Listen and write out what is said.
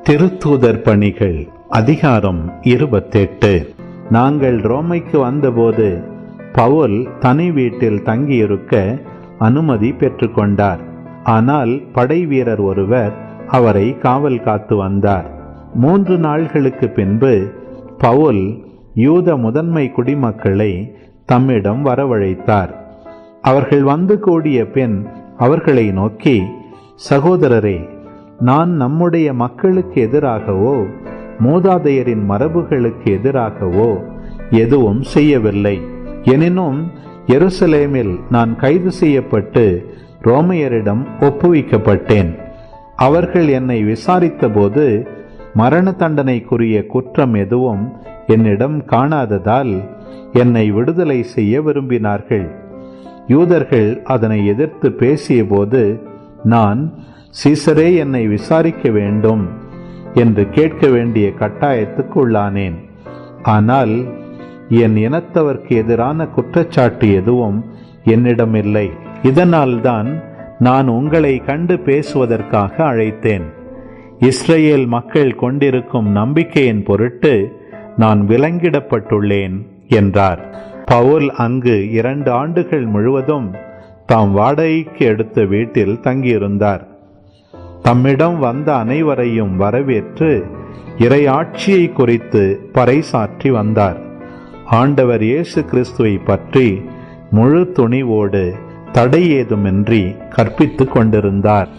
திருத்தூதர் பணிகள் அதிகாரம் 28. நாங்கள் ரோமைக்கு வந்தபோது பவுல் தனி வீட்டில் தங்கியிருக்க அனுமதி பெற்றுக்கொண்டார். ஆனால் படை வீரர் ஒருவர் அவரை காவல் காத்து வந்தார். 3 நாள்களுக்கு பின்பு பவுல் யூத முதன்மை குடிமக்களை தம்மிடம் வரவழைத்தார். அவர்கள் வந்து கூடிய பின் அவர்களை நோக்கி, சகோதரரே, நான் நம்முடைய மக்களுக்கு எதிராகவோ மூதாதையரின் மரபுகளுக்கு எதிராகவோ எதுவும் செய்யவில்லை. எனினும் எருசலேமில் நான் கைது செய்யப்பட்டு ரோமையரிடம் ஒப்புவிக்கப்பட்டேன். அவர்கள் என்னை விசாரித்த போது மரண தண்டனைக்குரிய குற்றம் எதுவும் என்னிடம் காணாததால் என்னை விடுதலை செய்ய விரும்பினார்கள். யூதர்கள் அதனை எதிர்த்து பேசிய போது நான், சீசரே என்னை விசாரிக்க வேண்டும் என்று கேட்க வேண்டிய கட்டாயத்துக்கு உள்ளானேன். ஆனால் என் இனத்தவர்க்கு எதிரான குற்றச்சாட்டு எதுவும் என்னிடம் இல்லை. இதனால்தான் நான் உங்களை கண்டு பேசுவதற்காக அழைத்தேன். இஸ்ரேல் மக்கள் கொண்டிருக்கும் நம்பிக்கையின் பொருட்டு நான் விலங்கிடப்பட்டுள்ளேன் என்றார். பவுல் அங்கு 2 ஆண்டுகள் முழுவதும் தாம் வாடகைக்கு எடுத்த வீட்டில் தங்கியிருந்தார். தம்மிடம் வந்த அனைவரையும் வரவேற்று இறையாட்சியை குறித்து பறைசாற்றி வந்தார். ஆண்டவர் இயேசு கிறிஸ்துவை பற்றி முழு துணிவோடு தடை ஏதுமின்றி கற்பித்துக் கொண்டிருந்தார்.